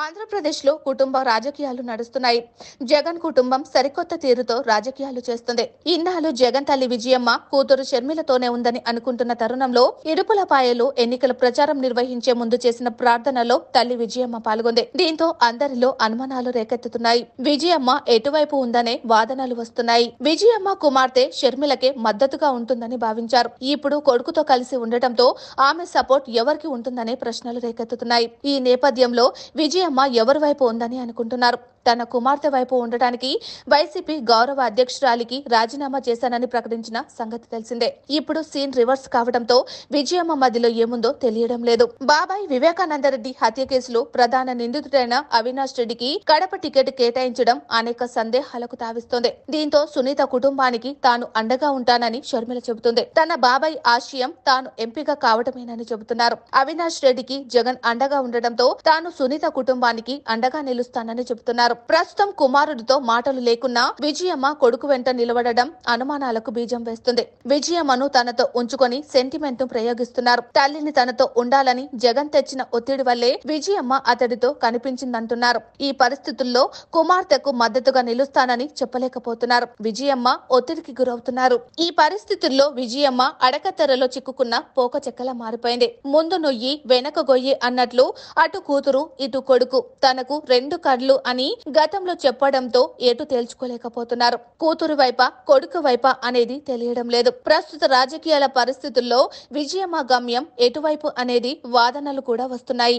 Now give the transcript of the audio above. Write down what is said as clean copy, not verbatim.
ఆంధ్రప్రదేశ్లో కుటుంబ రాజకీయాలు నడుస్తున్నాయి. జగన్ కుటుంబం సరికొత్త తీరుతో రాజకీయాలు చేస్తుంది. ఇన్నాళ్ళు జగన్ తల్లి విజయమ్మ కూతురు షర్మిలతోనే ఉందని అనుకుంటున్న తరుణంలో ఇడుపులపాయలో ఎన్నికల ప్రచారం నిర్వహించే ముందు చేసిన ప్రార్థనలో తల్లి విజయమ్మ పాల్గొంది. దీంతో అందరిలో అనుమానాలు రేకెత్తుతున్నాయి. విజయమ్మ ఎటువైపు ఉందనే వాదనలు వస్తున్నాయి. విజయమ్మ కుమార్తె షర్మిలకే మద్దతుగా ఉంటుందని భావించారు. ఇప్పుడు కొడుకుతో కలిసి ఉండటంతో ఆమె సపోర్ట్ ఎవరికి ఉంటుందనే ప్రశ్నలు రేకెత్తుతున్నాయి. ఈ నేపథ్యంలో విజయమ్మ ఎవరి వైపు ఉందని అనుకుంటున్నారు. తన కుమార్తె వైపు ఉండటానికి వైసీపీ గౌరవ అధ్యక్షురాలికి రాజీనామా చేశానని ప్రకటించిన సంగతి తెలిసిందే. ఇప్పుడు సీన్ రివర్స్ కావడంతో విజయమ్మ మధ్యలో ఏముందో తెలియడం లేదు. బాబాయ్ వివేకానందరెడ్డి హత్య కేసులో ప్రధాన నిందితుడైన అవినాష్ రెడ్డికి కడప టికెట్ కేటాయించడం అనేక సందేహాలకు తావిస్తోంది. దీంతో సునీత కుటుంబానికి తాను అండగా ఉంటానని షర్మిల చెబుతుంది. తన బాబాయ్ ఆశయం తాను ఎంపిక కావటమేనని చెబుతున్నారు. అవినాష్ రెడ్డికి జగన్ అండగా ఉండటంతో తాను సునీత కుటుంబానికి అండగా నిలుస్తానని చెబుతున్నారు. ప్రస్తుతం కుమారుడితో మాటలు లేకున్నా విజయమ్మ కొడుకు వెంట నిలబడడం అనుమానాలకు బీజం వేస్తుంది. విజయమ్మను తనతో ఉంచుకొని సెంటిమెంట్ ను ప్రయోగిస్తున్నారు. తల్లిని తనతో ఉండాలని జగన్ తెచ్చిన ఒత్తిడి వల్లే విజయమ్మ అతడితో కనిపించిందంటున్నారు. ఈ పరిస్థితుల్లో కుమార్తెకు మద్దతుగా నిలుస్తానని చెప్పలేకపోతున్నారు. విజయమ్మ ఒత్తిడికి గురవుతున్నారు. ఈ పరిస్థితుల్లో విజయమ్మ అడకత్తెరలో చిక్కుకున్న పోక చెక్కలా మారిపోయింది. ముందు నొయ్యి వెనక గొయ్యి అన్నట్లు అటు కూతురు ఇటు కొడుకు తనకు రెండు కళ్ళు అని గతంలో చెప్పడంతో ఎటు తేల్చుకోలేకపోతున్నారు. కూతురు వైపా కొడుకు వైపా అనేది తెలియడం లేదు. ప్రస్తుత రాజకీయాల పరిస్థితుల్లో విజయమ్మ గమ్యం ఎటువైపు అనేది వాదనలు కూడా వస్తున్నాయి.